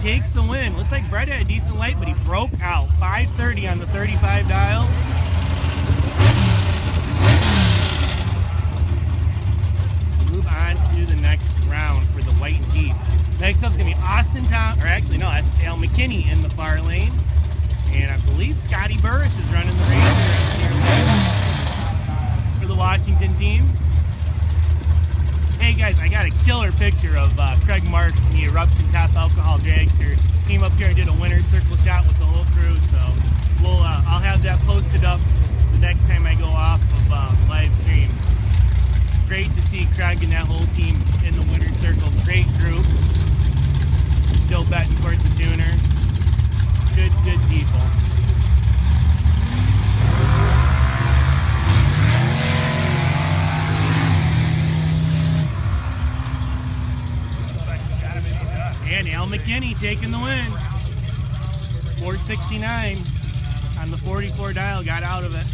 takes the win. Looks like Brett had a decent light, but he broke out. 530 on the 35 dial. Move on to the next round for the white and Jeep. Next up is going to be Austin Tom, or actually no, that's Al McKinney in the far lane. And I believe Scotty Burris is running the race for the Washington team. Hey guys, I got a killer picture of Craig Mark in the Eruption Top Alcohol Dragster. Came up here and did a winner's circle shot with the whole crew, so I'll have that posted up the next time I go off of live stream. Great to see Craig and that whole team in the winner's circle. Great group. Joe Bettencourt, the tuner. Good people. And Al McKinney taking the win. 469 on the 44 dial, got out of it.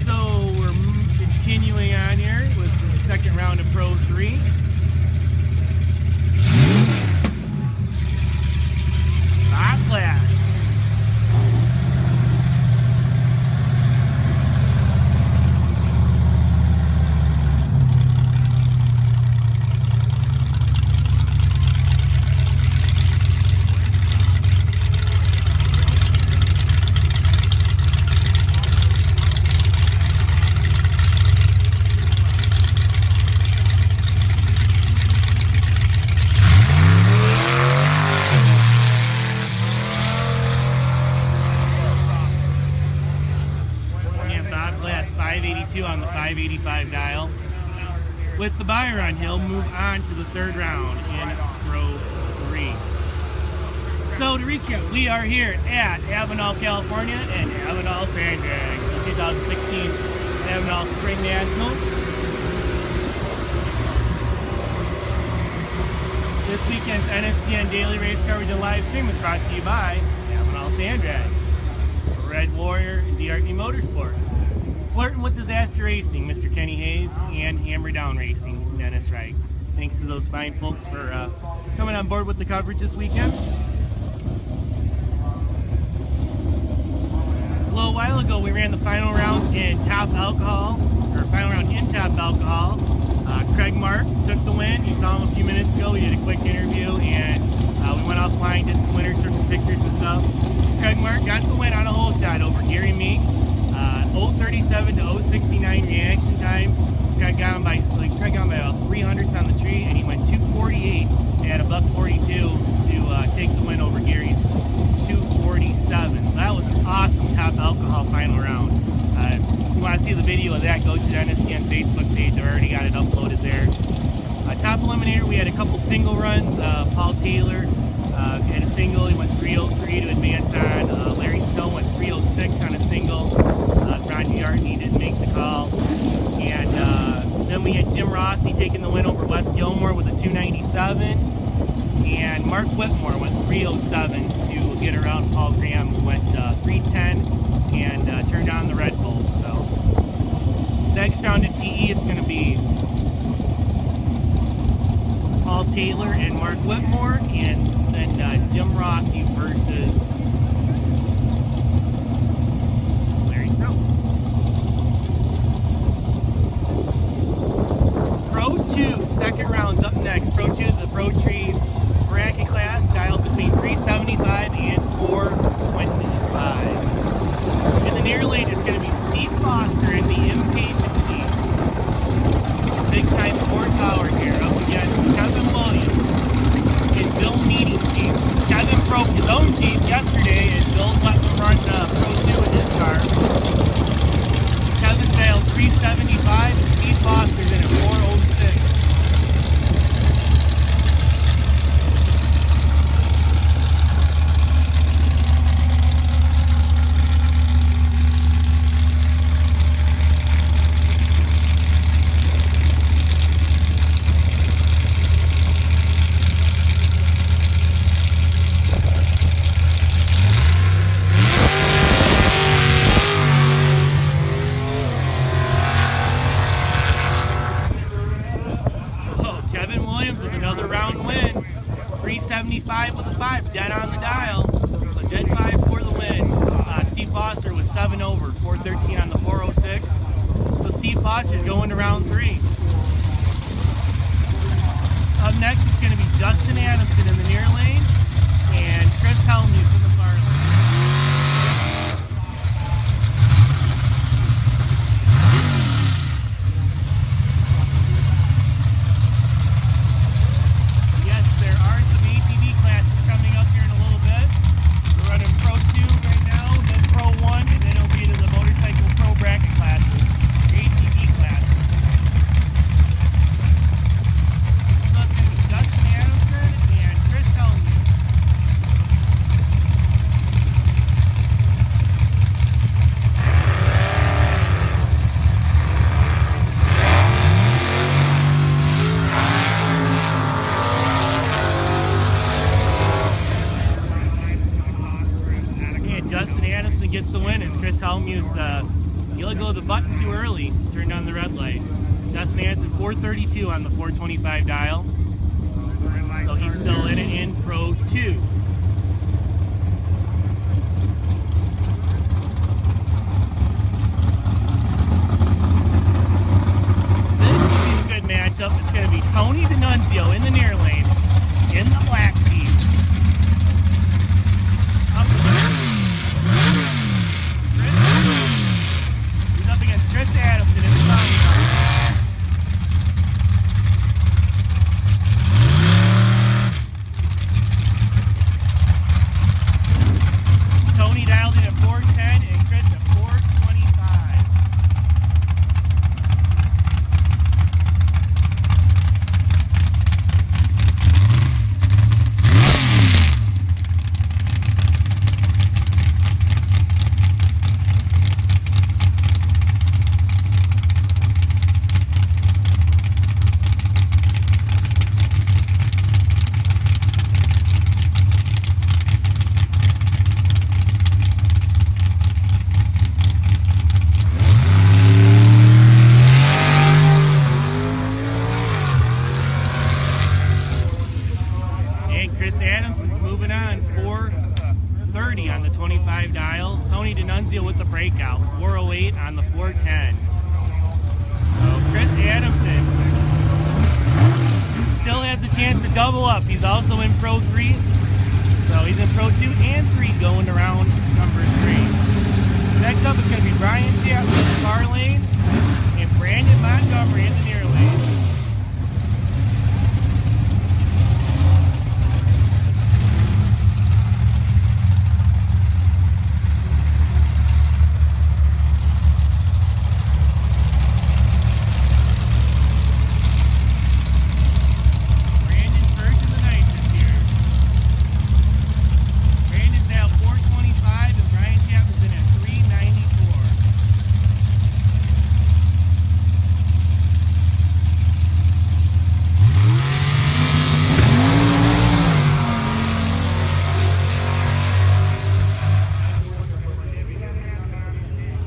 So we're continuing on here with the second round of Pro 3. Top class. On the 585 dial. With the Byron, he'll move on to the third round in Pro 3. So to recap, we are here at Avenal, California, and Avenal Sandbags, the 2016 Avenal Spring Nationals. This weekend's NSDN Daily Race Coverage and live stream is brought to you by Avenal Sandbags, Red Warrior, and DRT Motorsports. Flirting with Disaster Racing, Mr. Kenny Hayes, and Hammer Down Racing, Dennis Wright. Thanks to those fine folks for coming on board with the coverage this weekend. A little while ago, we ran the final round in Top Alcohol. Craig Mark took the win. You saw him a few minutes ago. We did a quick interview, and we went offline, did some winner circle pictures and stuff. Craig Mark got the win on a hole shot over Gary Meek. 037 to 069 reaction times. Craig got him by about 300ths on the tree, and he went 248 at a $1.42 to take the win over Gary's 247. So that was an awesome Top Alcohol final round. If you want to see the video of that, go to the NSDN Facebook page. I've already got it uploaded there. Top Eliminator, we had a couple single runs. Paul Taylor had a single. He went 303 to advance on. Larry Snow went 306 on a single. Ron Yartney didn't make the call. And then we had Jim Rossi taking the win over Wes Gilmore with a 297. And Mark Whitmore went 307 to get around Paul Graham, who went 310 and turned on the Red Bull. So next round at TE, it's going to be Paul Taylor and Mark Whitmore, and then Jim Rossi versus Larry Snow. Pro 2, second round's up next. Pro 2 is the Pro 3 bracket class, dialed between 375 and 425. In the near lane, it's going to be Steve Foster in the Impatient team. Big time horsepower here up against Kevin Williams in Bill Meating's team. Kevin broke his own Jeep yesterday, and Bill's let him run Pro 2 with his car. Kevin dialed 375, and Steve Foster's in at 406. Foster's going to round 3. Up next is going to be Justin Adamson in the near lane and Chris Helmuth in the far lane. Yes, there are some ATV classes coming up here in a little bit. We're running Pro 2 right now, then Pro 1, and then it'll be to the motorcycle pro bracket classes, ATV classes. So it's going to be Justin Adamson and Chris Helmuth. Justin Adamson gets the win as Chris Helmuth, he let go of the button too early, turned on the red light. Justin Adamson 432 on the 425 dial, so he's still in it in Pro 2. This will be a good matchup. It's going to be Tony D'Annunzio in the near lane, in the black Jeep. Chris Adamson in the Tommy car. Tony dialed in at 410 and Chris at 425. Chris Adamson's moving on, 430 on the 25 dial. Tony D'Annunzio with the breakout, 408 on the 410. So Chris Adamson still has the chance to double up. He's also in Pro 3. So he's in Pro 2 and 3 going to round number 3. Next up is going to be Brian Chapman in the far lane and Brandon Montgomery in the near lane.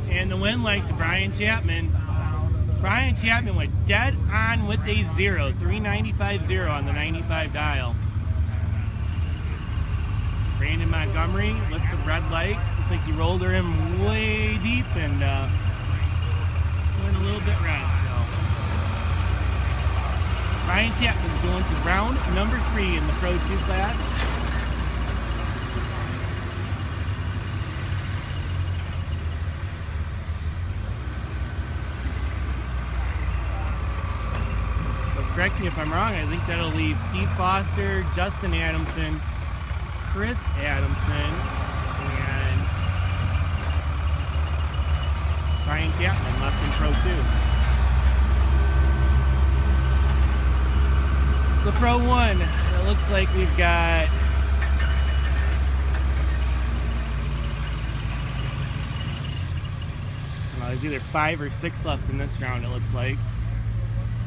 And the win leg to Brian Chapman. Brian Chapman went dead on with a 0, 395.0 on the 95 dial. Brandon Montgomery lit the red light. Looks like he rolled her in way deep and went a little bit red. So Brian Chapman's going to round number 3 in the Pro 2 class. Correct me if I'm wrong, I think that'll leave Steve Foster, Justin Adamson, Chris Adamson, and Brian Chapman left in Pro 2. The Pro 1, it looks like we've got there's either 5 or 6 left in this round, it looks like.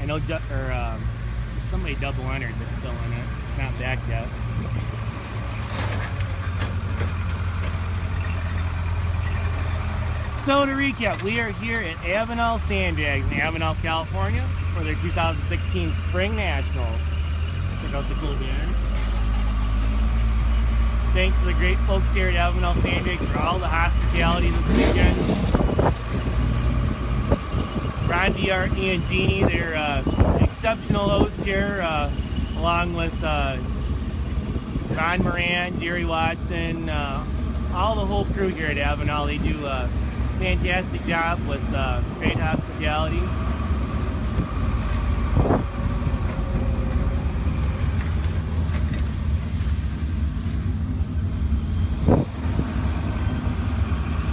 I know there's somebody double entered that's still in it. It's not back yet. So to recap, we are here at Avenal Sandbags in Avenal, California for their 2016 Spring Nationals. Check out the cool banner. Thanks to the great folks here at Avenal Sandbags for all the hospitality this weekend. Brian Monty, Artie, and Jeannie. They're exceptional hosts here, along with Ron Moran, Jerry Watson, all the whole crew here at Avenal. They do a fantastic job with great hospitality.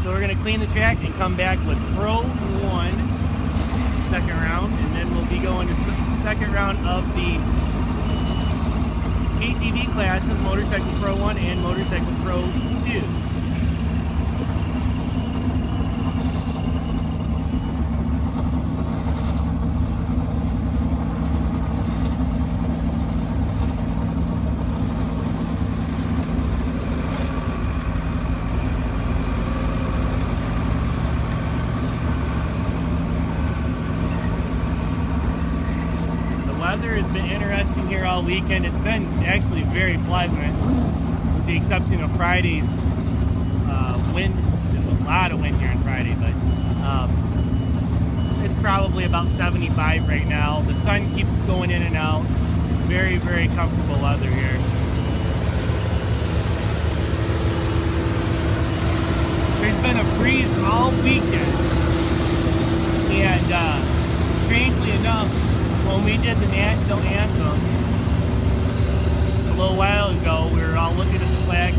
So we're going to clean the track and come back with Pro 1 second round, and then we'll be going to the second round of the ATV classes, Motorcycle Pro 1 and Motorcycle Pro 2. Has been interesting here all weekend. It's been actually very pleasant, with the exception of Friday's wind. There's a lot of wind here on Friday, but it's probably about 75 right now. The sun keeps going in and out. Very, very comfortable weather here. There's been a breeze all weekend, and strangely enough, when we did the national anthem a little while ago, we were all looking at the flag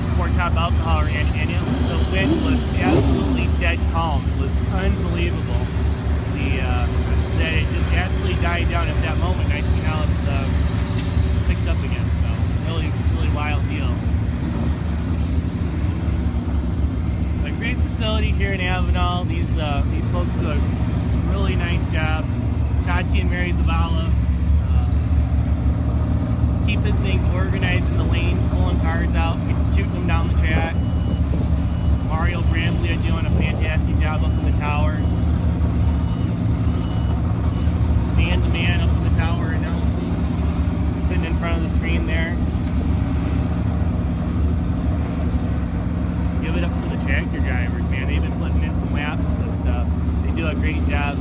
before Top Alcohol ran, and the wind was absolutely dead calm. It was unbelievable. That it just absolutely died down at that moment. I see now it's picked up again. So really, really wild deal. A great facility here in Avenal. These folks do a really nice job. Chachi and Mary Zavala, keeping things organized in the lanes, pulling cars out, shooting them down the track. Mario Brambley doing a fantastic job up in the tower. Man up in the tower announcing, sitting in front of the screen there. Give it up for the tractor drivers, man. They've been putting in some laps, but they do a great job.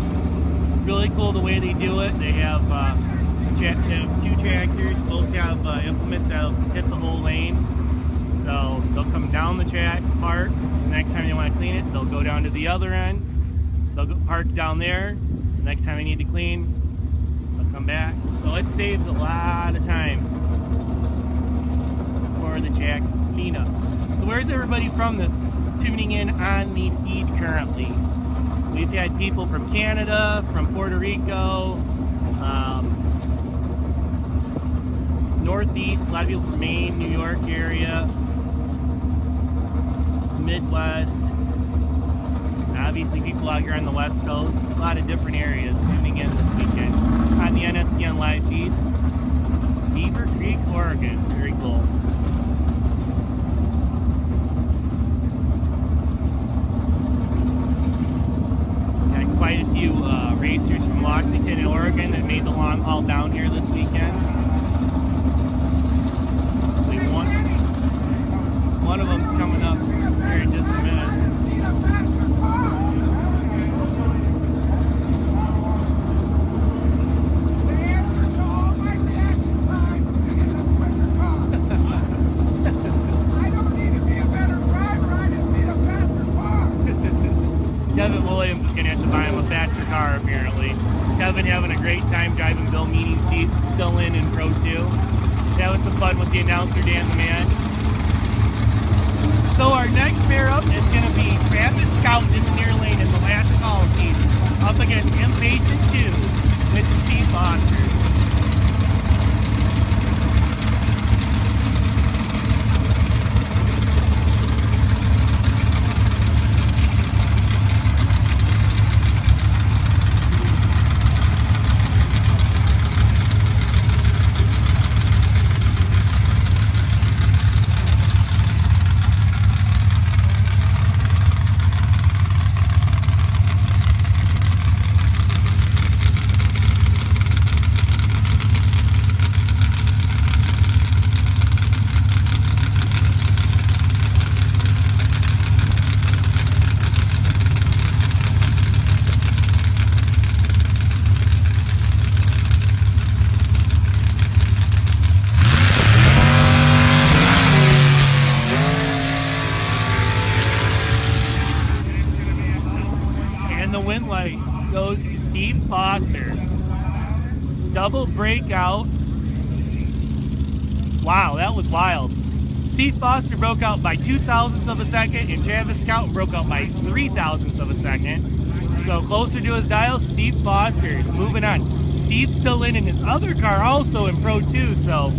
Really cool the way they do it. They have two tractors, both have implements that'll hit the whole lane. So they'll come down the track, park. The next time they want to clean it, they'll go down to the other end. They'll go park down there. The next time they need to clean, they'll come back. So it saves a lot of time for the track cleanups. So where's everybody from that's tuning in on the feed currently? We've had people from Canada, from Puerto Rico, Northeast, a lot of people from Maine, New York area, Midwest, obviously people out here on the West Coast, a lot of different areas tuning in this weekend on the NSDN live feed. Beaver Creek, Oregon, very cool. Quite a few racers from Washington and Oregon that made the long haul down here this weekend. One of them's coming up here in just a minute. Kevin Williams is going to have to buy him a faster car, apparently. Kevin having a great time driving Bill Meany's Jeep, still in Pro 2. Having some fun with the announcer, Dan the Man. So our next pair up is going to be Travis Scout in the near lane in the last call team, up against Impatient 2 with Steve Foster. spotlight goes to Steve Foster. Double breakout. Wow, that was wild. Steve Foster broke out by 0.02 of a second, and Travis Scout broke out by 0.03 of a second. So closer to his dial, Steve Foster is moving on. Steve's still in his other car also in Pro 2, so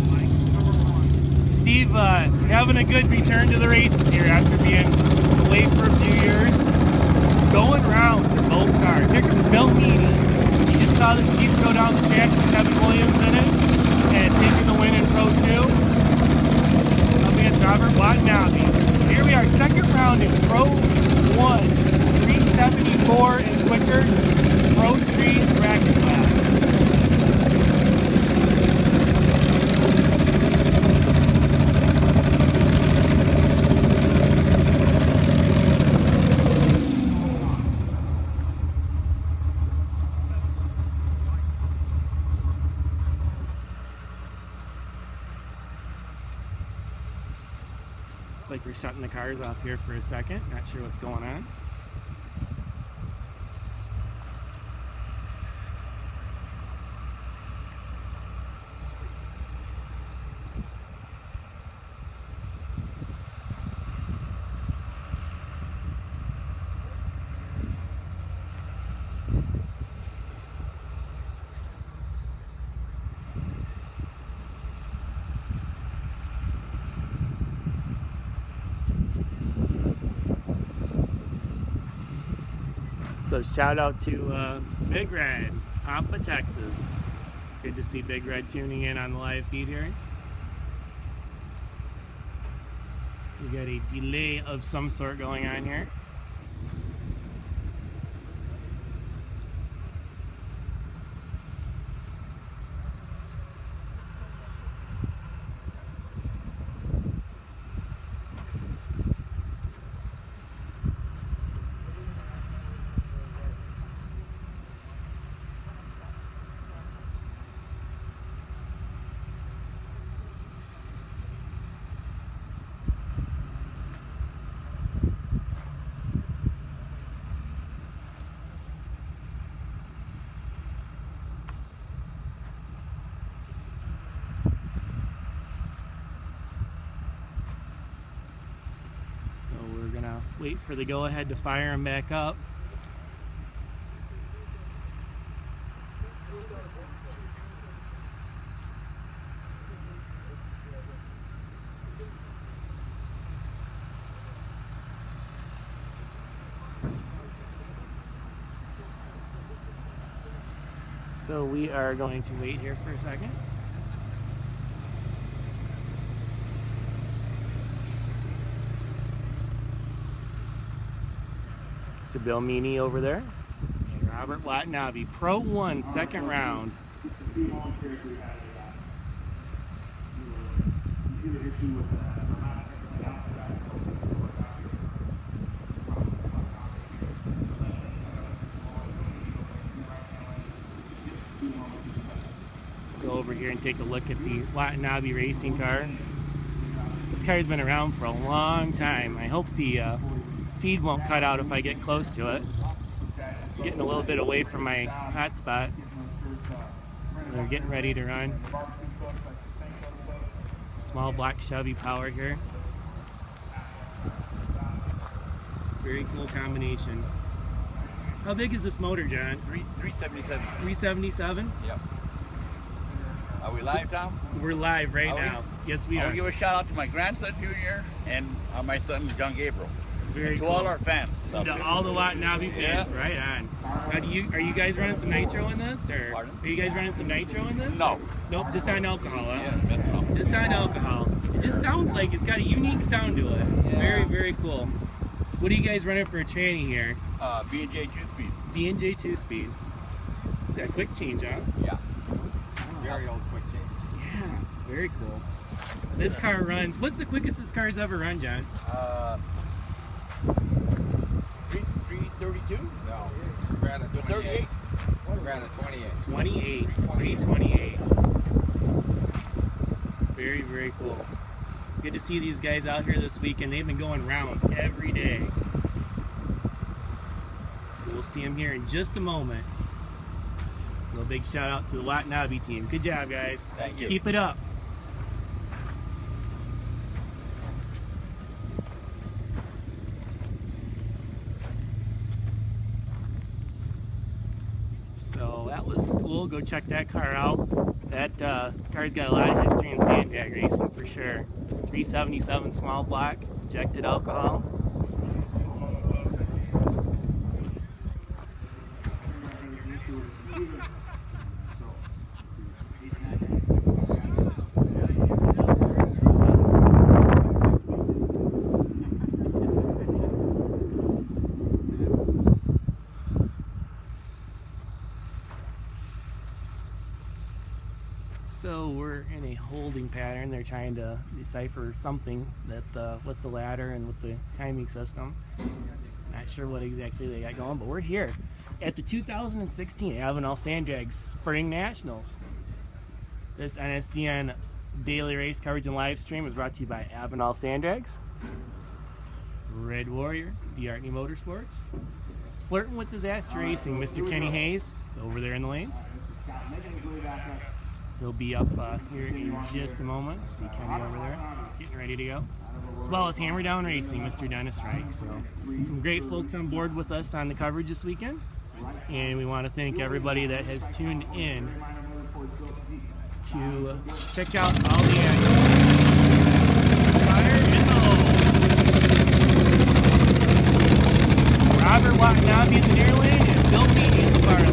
Steve having a good return to the races here after being away for a few years. Going round in both cars. Here comes Bill Meany. You just saw the Steve go down the track with Kevin Williams in it and taking the win in Pro 2. Coming at Robert Watanabe. Here we are, second round in Pro 1. 374 and quicker. Pro 3 bracket class. Looks like we're shutting the cars off here for a second. Not sure what's going on. So shout out to Big Red, Papa, Texas. Good to see Big Red tuning in on the live feed here. We got a delay of some sort going on here. Wait for the go-ahead to fire him back up. So we are going to wait here for a second. To Bill Meany over there. And Robert Watanabe, Pro 1, second round. Go over here and take a look at the Watanabe racing car. This car's been around for a long time. I hope the feed won't cut out if I get close to it. I'm getting a little bit away from my hot spot. They're getting ready to run. Small black Chevy Power here. Very cool combination. How big is this motor, John? 377. 377? Yep. Are we live, Tom? We're live right now. Yes, we are. I want to give a shout out to my grandson, Junior, and my son, John Gabriel. Very to cool. all our fans. To all the Watanabe fans, yeah. Right on. Now, are you guys running some nitro in this? Or pardon? Are you guys running some nitro in this? No. Nope, just on alcohol, huh? Yeah, methanol. Just on alcohol. It just sounds like it's got a unique sound to it. Yeah. Very, very cool. What are you guys running for a tranny here? B&J 2-speed. B&J 2-speed. Is that a quick change, huh? Yeah. Very old quick change. Yeah, very cool. This car runs, what's the quickest this car's ever run, John? 332? No. We're at a 28. We're at a 28. 28. 328. Very, very cool. Good to see these guys out here this week, and they've been going rounds every day. we'll see him here in just a moment. A little big shout out to the Watanabe team. Good job, guys. Thank you. Keep it up. So that was cool. Go check that car out. That car's got a lot of history in sandbag racing for sure. 377 small block, injected alcohol. So we're in a holding pattern. They're trying to decipher something that with the ladder and with the timing system. Not sure what exactly they got going, but we're here at the 2016 Avenal Sand Drags Spring Nationals. This NSDN daily race coverage and live stream is brought to you by Avenal Sand Drags, Red Warrior, DRT Motorsports, Flirting with Disaster Racing, Mr. Kenny Hayes is over there in the lanes. He'll be up here in just a moment. See Kenny over there, getting ready to go. As well as Hammer Down Racing, Mr. Dennis Reich. So some great folks on board with us on the coverage this weekend. And we want to thank everybody that has tuned in to check out all the action. Fire in the hole. Robert Watanabe in the near lane and Bill Meany in the far lane.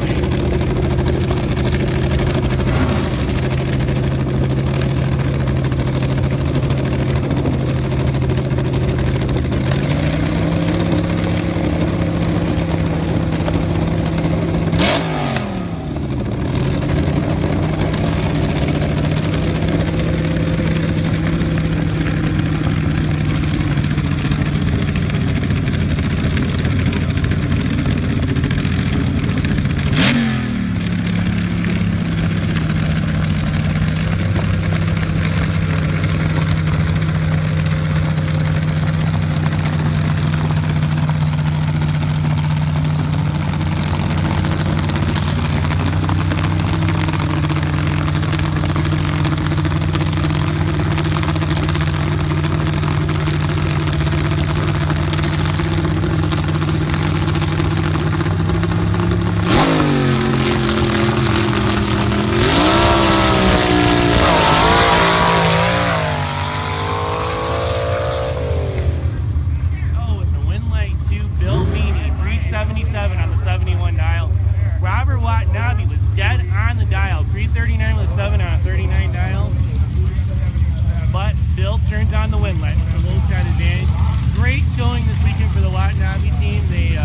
Turns on the windlet with a low side advantage. Great showing this weekend for the Watanabe team. They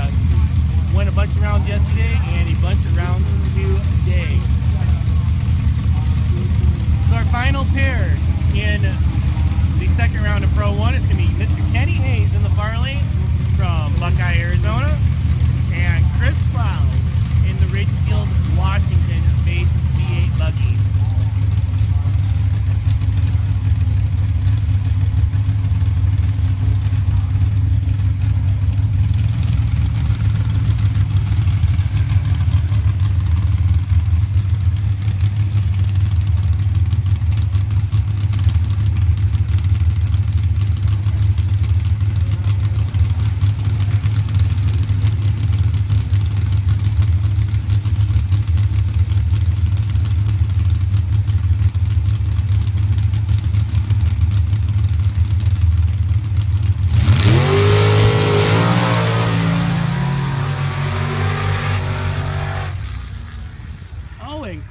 won a bunch of rounds yesterday and a bunch of rounds today. So our final pair in the second round of Pro 1 is going to be Mr. Kenny Hayes in the far lane from Buckeye, Arizona, and Chris Fowles in the Ridgefield, Washington-based V8 buggy.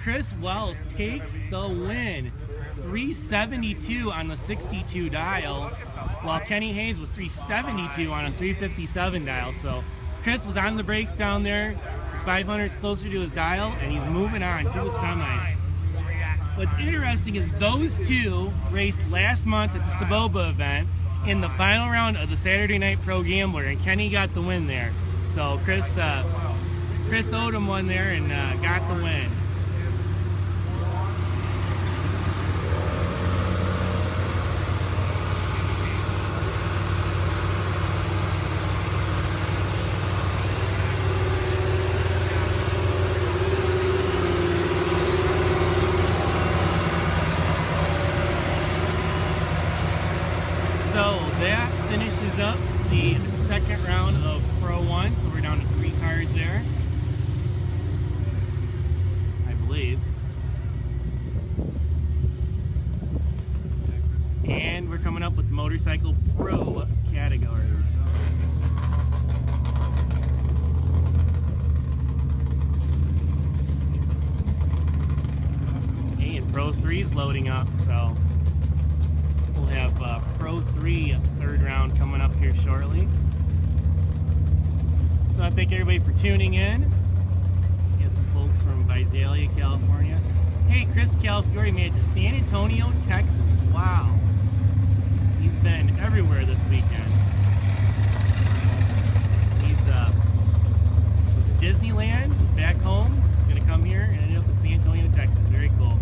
Chris Wells takes the win. 372 on the 62 dial, while Kenny Hayes was 372 on a 357 dial. So Chris was on the brakes down there. His 500's closer to his dial, and he's moving on to the semis. What's interesting is those two raced last month at the Saboba event in the final round of the Saturday Night Pro Gambler, and Kenny got the win there. So Chris Odom won there and got the win. Motorcycle Pro categories. Okay, and Pro 3 is loading up, so we'll have Pro 3 third round coming up here shortly. So I thank everybody for tuning in. Got some folks from Visalia, California. Hey, Chris Calafiore made it to San Antonio, Texas. Wow. He's been everywhere this weekend. He's was in Disneyland, was back home, gonna come here, and ended up in San Antonio, Texas. Very cool.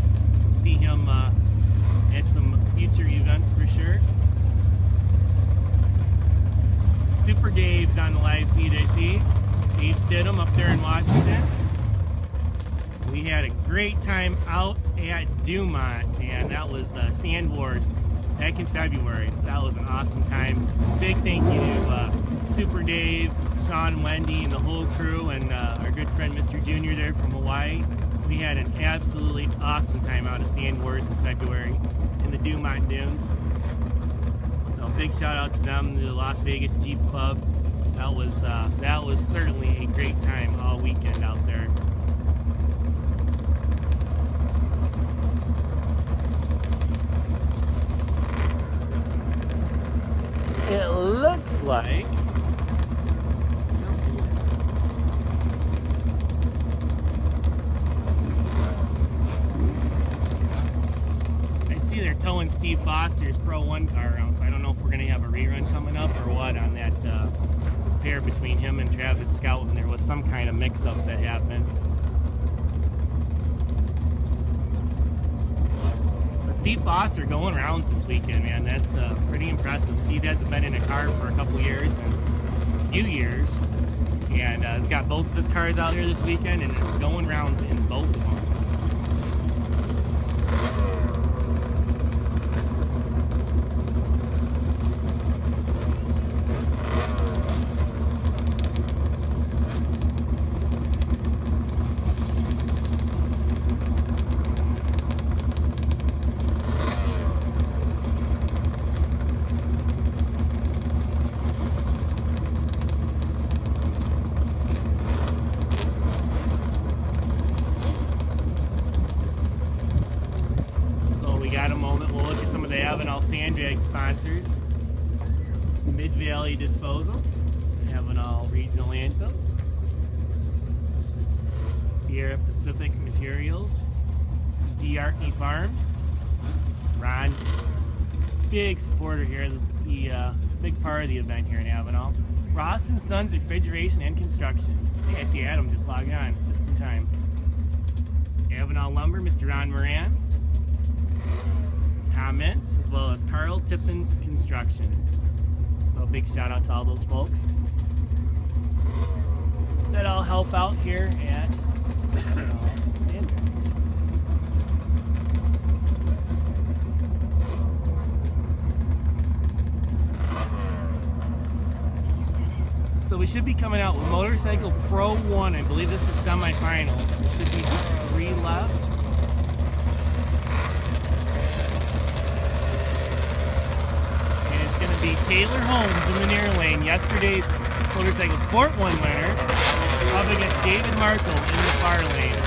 See him at some future events for sure. Super Dave's on the live feed, I see. Dave Stidham up there in Washington. We had a great time out at Dumont, and that was Sand Wars back in February. That was an awesome time. Big thank you to Super Dave, Sean, Wendy, and the whole crew, and our good friend Mr. Junior there from Hawaii. We had an absolutely awesome time out at Sand Wars in February in the Dumont Dunes. So big shout out to them, the Las Vegas Jeep Club. That was certainly a great time all weekend out there. It looks like I see they're towing Steve Foster's Pro 1 car around, so I don't know if we're going to have a rerun coming up or what on that pair between him and Travis Scout, and there was some kind of mix-up that happened. But Steve Foster going rounds this weekend, man, that's pretty impressive. Steve hasn't been in a car for a couple years, and a few years, and he's got both of his cars out here this weekend, and it's going rounds in both of them. Avenal sand drag sponsors: Mid-Valley Disposal, Avenal Regional Landfill, Sierra Pacific Materials, DRE Farms, Ron, big supporter here, the big part of the event here in Avenal, Ross & Sons Refrigeration and Construction. Hey, I see Adam just logged on, just in time. Avenal Lumber, Mr. Ron Moran, comments, as well as Carl Tippins Construction. So a big shout out to all those folks that all help out here at Sand Drags. So we should be coming out with Motorcycle Pro 1. I believe this is semifinals. There should be 3 left. Be Taylor Holmes in the near lane, yesterday's Motorcycle Sport 1 winner, up against David Markle in the far lane.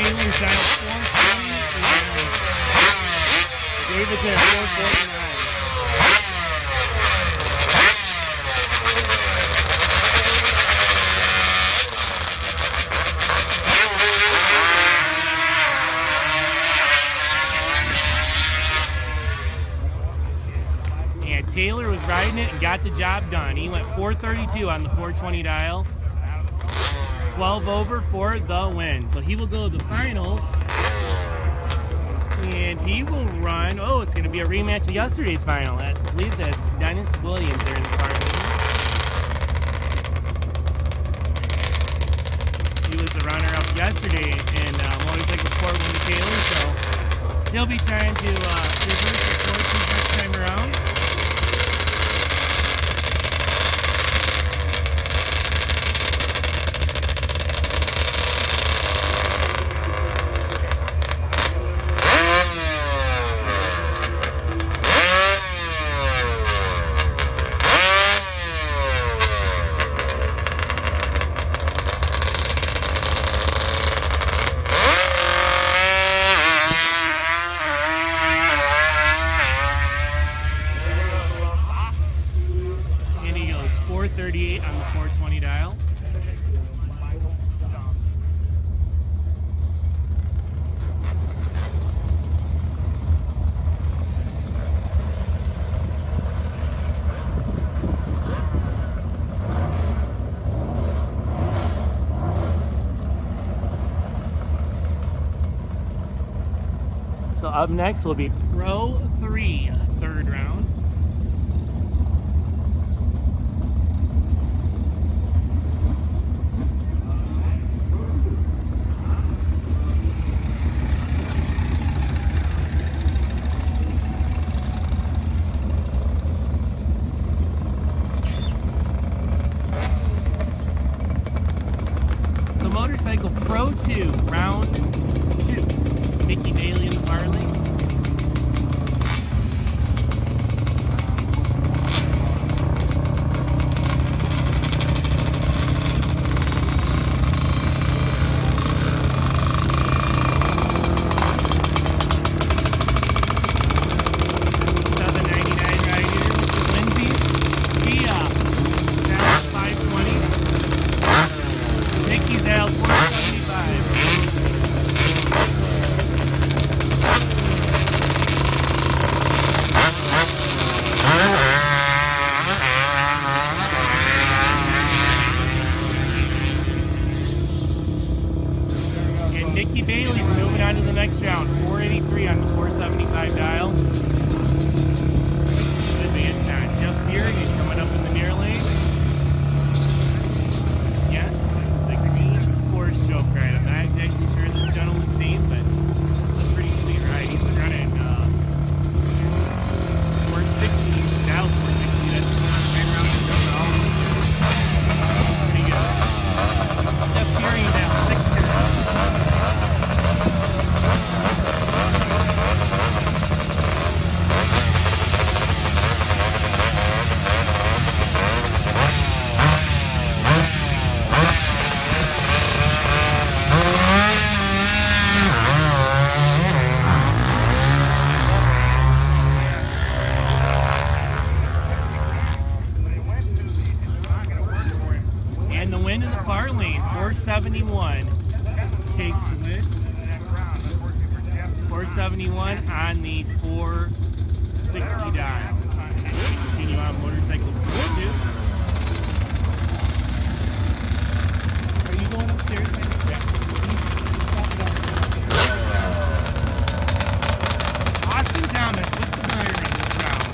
Taylor's at 449. David's at 449. And Taylor was riding it and got the job done. He went 432 on the 420 dial. 12 over for the win. So he will go to the finals, and he will run, oh, it's going to be a rematch of yesterday's final. I believe that's Dennis Williams there in the final. He was the runner-up yesterday in Motorcycle He'll be trying to reverse the forces next time around. And he goes 438 on the 420 dial. So up next will be Pro 3, third round. The motorcycle Pro 2, round 2. Mickey Bailey in the far lane. Nikki Bailey's moving on to the next round. 483 on the 475 dial. Good advance on Jeff Fury. He's coming up in the near lane. Yeah, it's the green four-stroke ride. I'm not exactly sure of this gentleman's name, but this is a pretty sweet ride. He's been running 460, dial 460. That's right around the show. Pretty good. Jeff Fury now 6. And the win in the far lane, 471 takes the win. 471 on the 460 dial. And we continue on motorcycle 2. Are you going upstairs? Austin Thomas with the winner in this round.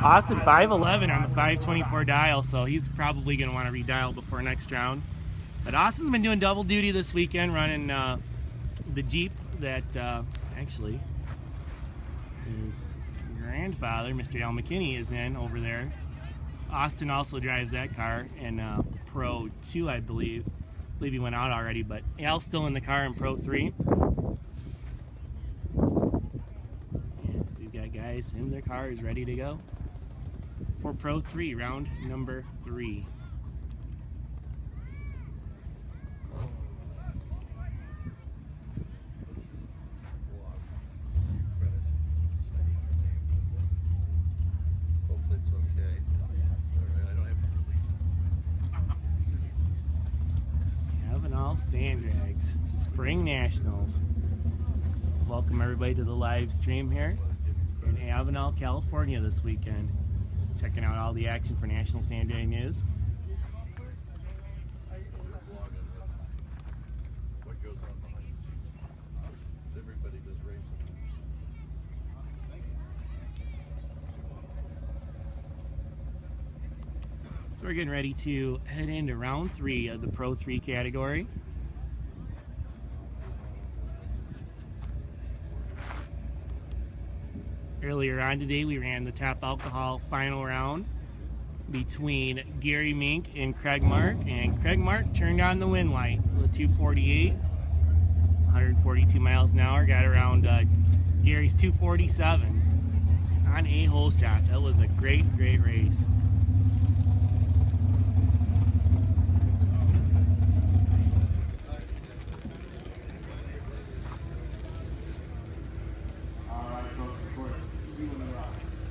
Austin 511 on the 524 dial, so he's probably going to want to redial before next round. But Austin's been doing double duty this weekend, running the Jeep that actually his grandfather, Mr. Al McKinney, is in over there. Austin also drives that car in Pro 2, I believe. I believe he went out already, but Al's still in the car in Pro 3. And we've got guys in their cars ready to go for Pro 3, round number 3. Hopefully it's okay. Alright, I don't have to release it. Avenal Sand Drags Spring Nationals. Welcome everybody to the live stream here in Avenal, California this weekend. Checking out all the action for National Sand Drag News. So we're getting ready to head into round 3 of the Pro 3 category. Earlier on today, we ran the top alcohol final round between Gary Mink and Craig Mark, and Craig Mark turned on the wind light with 248, 142 miles an hour, got around Gary's 247 on a hole shot. That was a great race.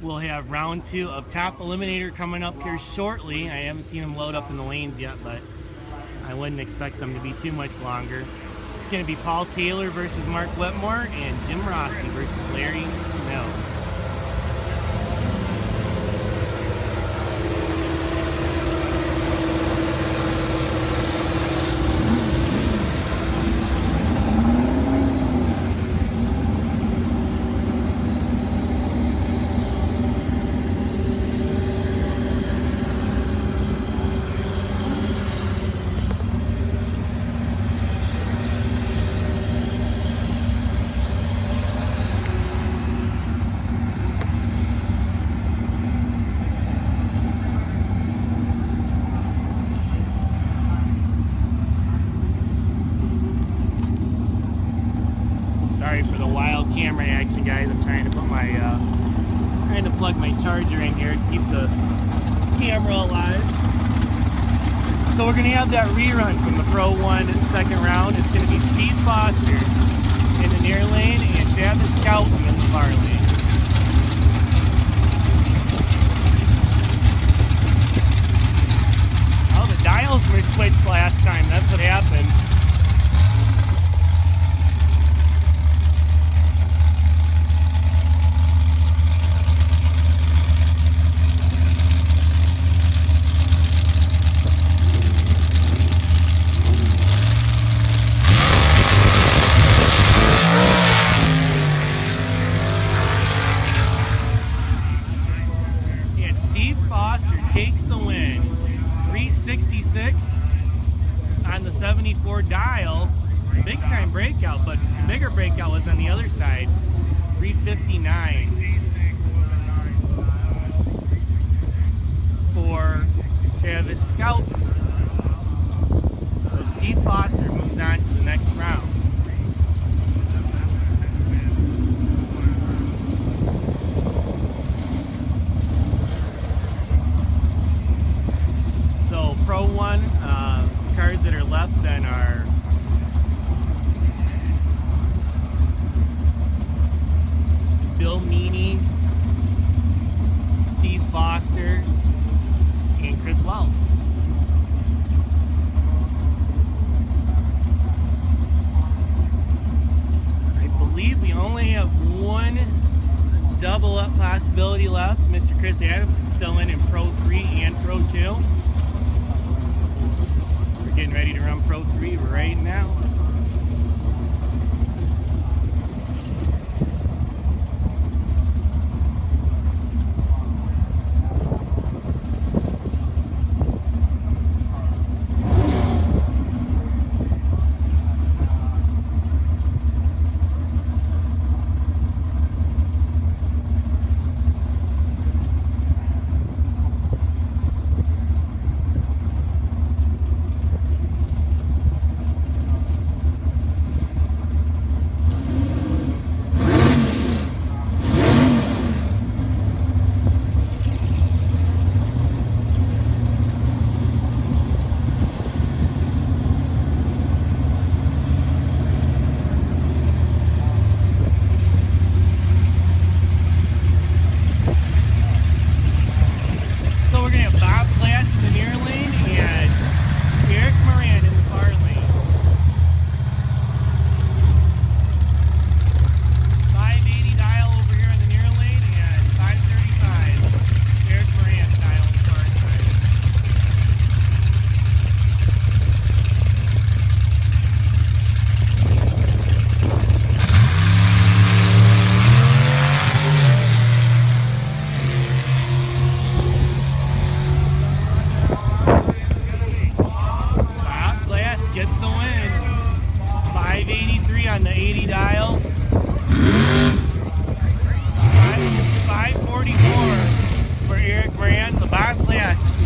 We'll have round 2 of Top Eliminator coming up here shortly. I haven't seen them load up in the lanes yet, but I wouldn't expect them to be too much longer. It's going to be Paul Taylor versus Mark Whitmore and Jim Rossi versus Larry Snow. Sorry for the wild camera action, guys. I'm trying to put my trying to plug my charger in here to keep the camera alive. So we're gonna have that rerun from the Pro 1 second round. It's gonna be Steve Foster in the near lane and Travis Scout in the far lane. Oh, the dials were switched last time. That's what happened. Takes the win. 366 on the 74 dial. Big time breakout, but the bigger breakout was on the other side. 359 for Travis Scout. So Steve Foster moves on to the next round. Pro 1 cars that are left then are Bill Meany, Steve Foster, and Chris Wells. I believe we only have one double up possibility left. Mr. Chris Adams is still in Pro 3 and Pro 2. Getting ready to run Pro 3 right now.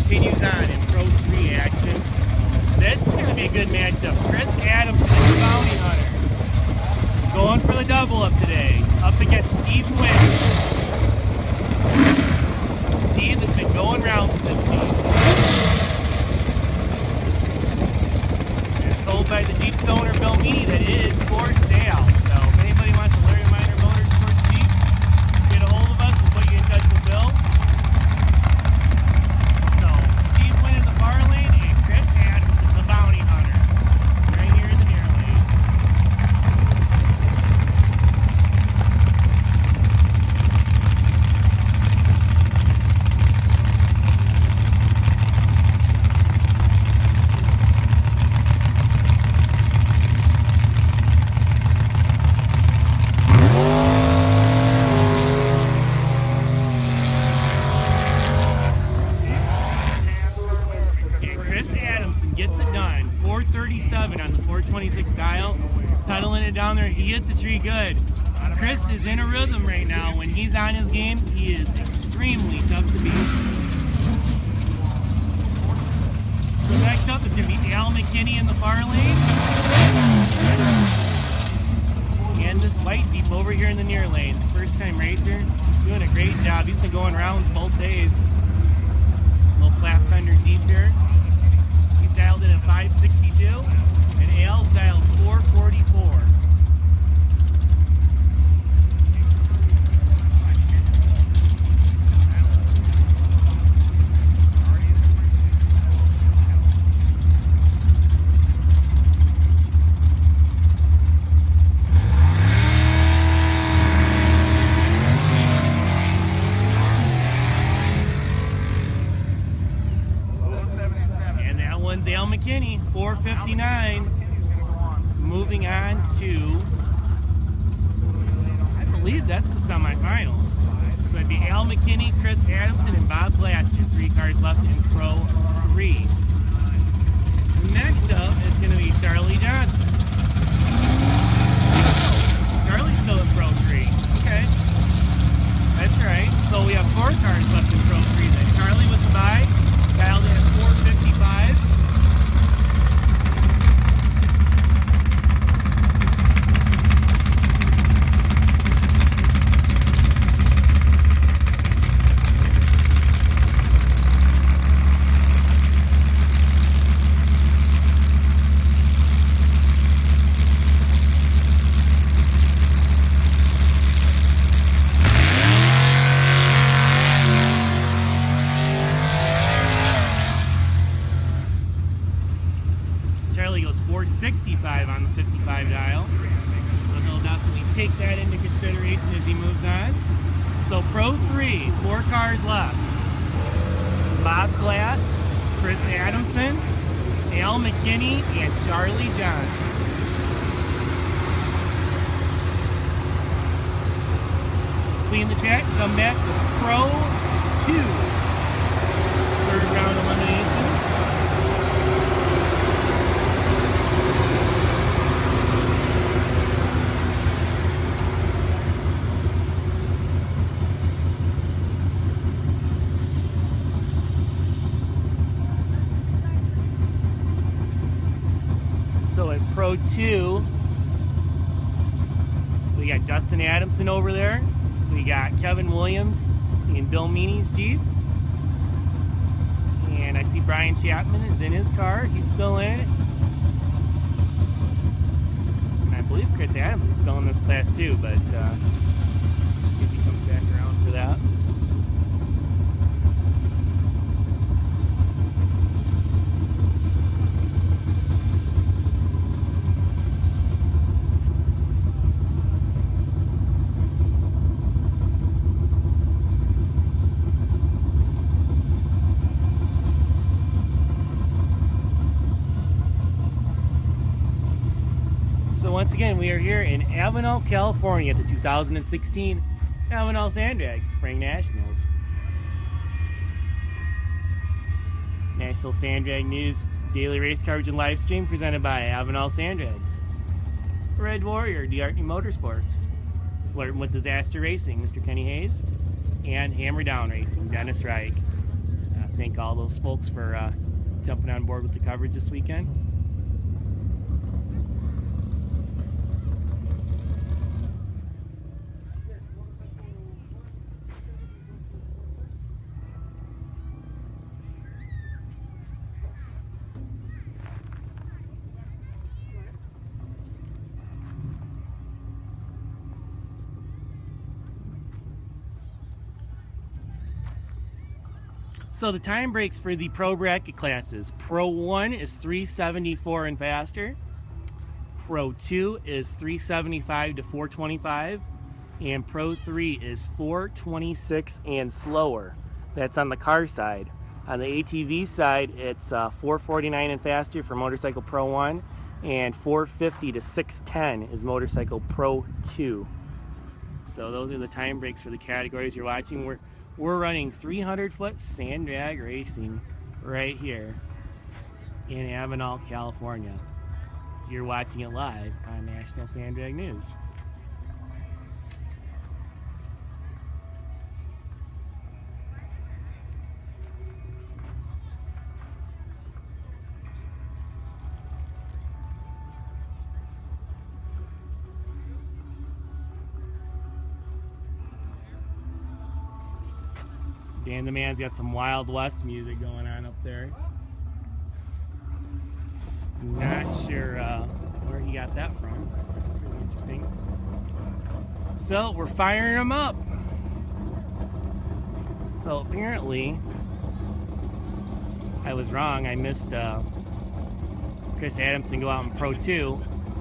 continues on in Pro 3 action. This is going to be a good matchup. Chris Adams and the Bounty Hunter going for the double up today, up against Steve Wynn. Steve has been going rounds with this team. It's told by the Jeep owner Bill Meany that it is for sale. So if anybody wants to learn minor motorsports Jeep, get a hold of us. We'll put you in touch with Bill. So Steve Wynn in the far lane and Chris Adams is the Bounty Hunter right here in the near lane. Gets it done. 437 on the 426 dial. Pedaling it down there. He hit the tree good. Chris is in a rhythm right now. When he's on his game, he is extremely tough to beat. So next up is going to be Al McKinney in the far lane. And this white Jeep over here in the near lane. First time racer. Doing a great job. He's been going rounds both days. Little flat fender Jeep here. Dialed in at 562, and Al's dialed 444. Al McKinney, 459. Moving on to, I believe that's the semifinals. So that'd be Al McKinney, Chris Adamson, and Bob Glasser. 3 cars left in Pro 3. Next up is going to be Charlie Johnson. Charlie's still in Pro 3. Okay. That's right. So we have 4 cars left in Pro 3 then. Charlie with the bye, dialed in at 455. Charlie goes 465 on the 55 dial. So he'll definitely take that into consideration as he moves on. So Pro 3, 4 cars left. Bob Glass, Chris Adamson, Al McKinney, and Charlie Johnson. Clean the track, come back to Pro 2. Third round elimination. So at Pro 2, we got Justin Adamson over there. We got Kevin Williams in Bill Meany's Jeep. And I see Brian Chapman is in his car. He's still in it. And I believe Chris Adamson's still in this class too, but see if he comes back around for that. Once again, we are here in Avenal, California at the 2016 Avenal Sandbag Spring Nationals. National Sandbag News daily race coverage and live stream presented by Avenal Sandbags. Red Warrior, DRT Motorsports. Flirting with Disaster Racing, Mr. Kenny Hayes. And Hammer Down Racing, Dennis Reich. thank all those folks for jumping on board with the coverage this weekend. So the time breaks for the Pro Bracket classes. Pro 1 is 374 and faster. Pro 2 is 375 to 425. And Pro 3 is 426 and slower. That's on the car side. On the ATV side, it's 449 and faster for Motorcycle Pro 1. And 450 to 610 is Motorcycle Pro 2. So those are the time breaks for the categories you're watching. We're running 300-foot sand drag racing right here in Avenal, California. You're watching it live on National Sand Drag News. Dan the Man's got some Wild West music going on up there. Not sure where he got that from. Really interesting. So we're firing them up. So apparently, I was wrong. I missed Chris Adamson go out in Pro 2.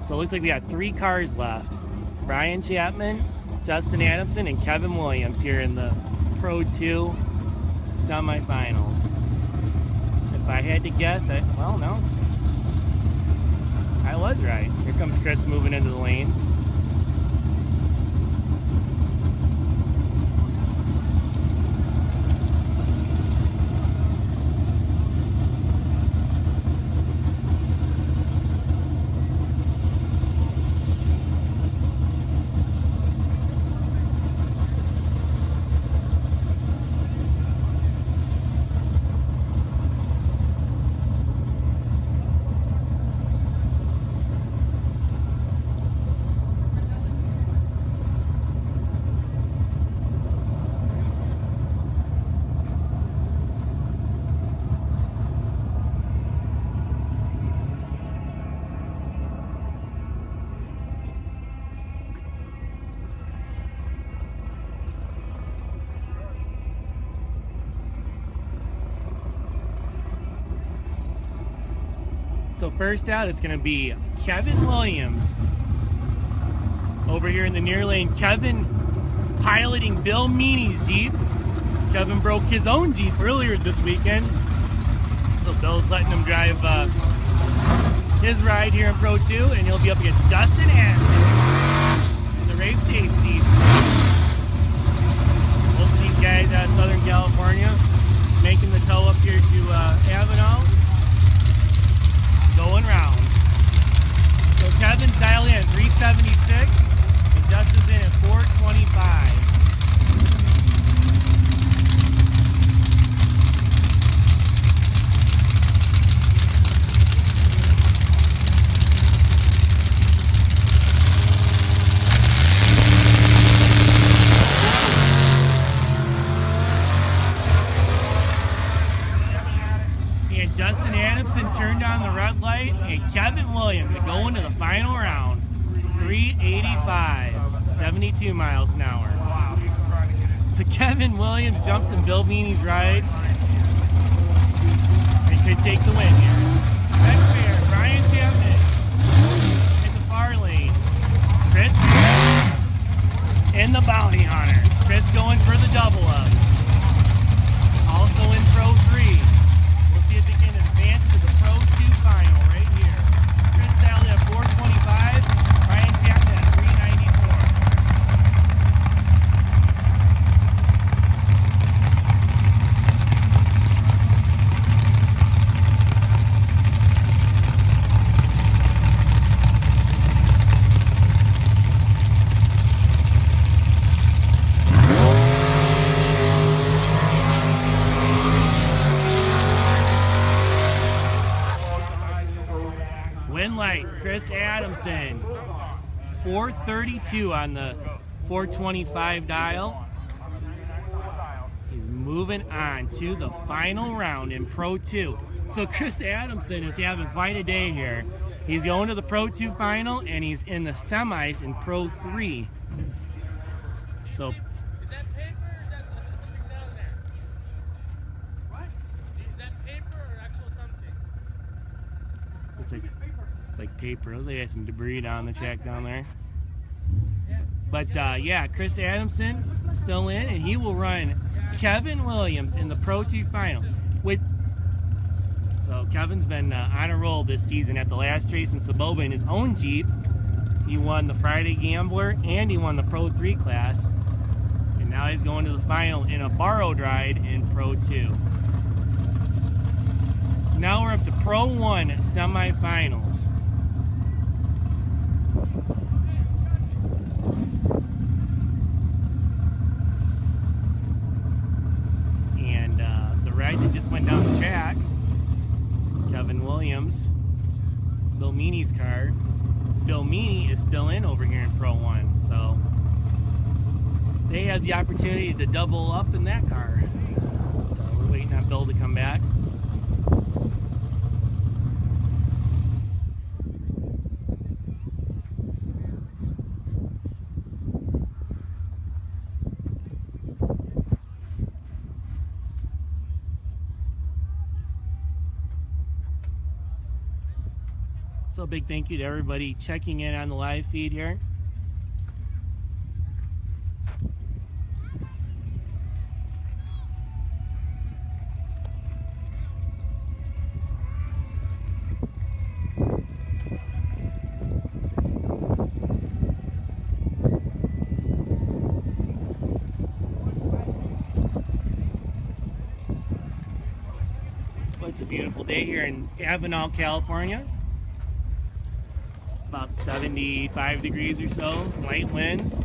So it looks like we got 3 cars left. Brian Chapman, Justin Adamson, and Kevin Williams here in the Pro 2 semifinals. If I had to guess, well, no. I was right. Here comes Chris moving into the lanes. So first out, it's going to be Kevin Williams over here in the near lane. Kevin piloting Bill Meany's Jeep. Kevin broke his own Jeep earlier this weekend, so Bill's letting him drive his ride here in Pro 2, and he'll be up against Justin Adamson in the Rafe Dave Jeep. Both of these guys out of Southern California making the tow up here to Avenal. Going round. So Kevin's dialed in at 376 and Justin's in at 425. Justin Adamson turned on the red light, and Kevin Williams going to the final round. 385, 72 miles an hour. So Kevin Williams jumps in Bill Meany's ride and could take the win here. Next pair, Brian Chapman in the far lane. Chris in the bounty hunter. Chris going for the double up. Also in Pro 3. See if they can advance to the Pro 2 final right here. Chris Daly at 425, Brian Chapman at 394. Adamson, 432 on the 425 dial. He's moving on to the final round in Pro 2. So Chris Adamson is having quite a day here. He's going to the Pro 2 final, and he's in the semis in Pro 3. So, Is that paper or is that something down there? What? Is that paper or actual something? it's like paper. Looks like there's some debris down the track down there. But yeah, Chris Adamson still in, and he will run Kevin Williams in the Pro 2 final. So Kevin's been on a roll this season at the last race in Saboba in his own Jeep. He won the Friday Gambler and he won the Pro 3 class. And now he's going to the final in a borrowed ride in Pro 2. Now we're up to Pro 1 semifinals. And the ride that just went down the track, Kevin Williams, Bill Meany's car. Bill Meany is still in over here in Pro 1, so they have the opportunity to double up in that car. So we're waiting on Bill to come back. So a big thank you to everybody checking in on the live feed here. Well, it's a beautiful day here in Avenal, California. About 75 degrees or so, some light winds.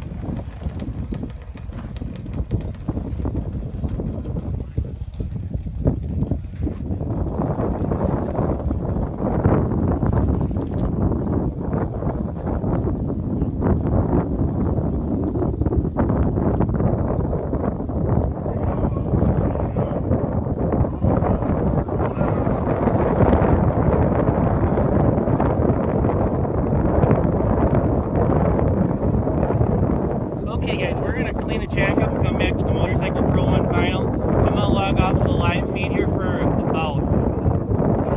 Okay guys, we're going to clean the track up and come back with the Motorcycle Pro 1 final. I'm going to log off of the live feed here for about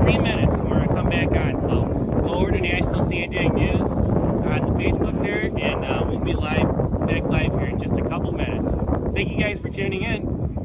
3 minutes and we're going to come back on. So go over to National Sandjag News on the Facebook there and we'll be back live here in just a couple minutes. Thank you guys for tuning in.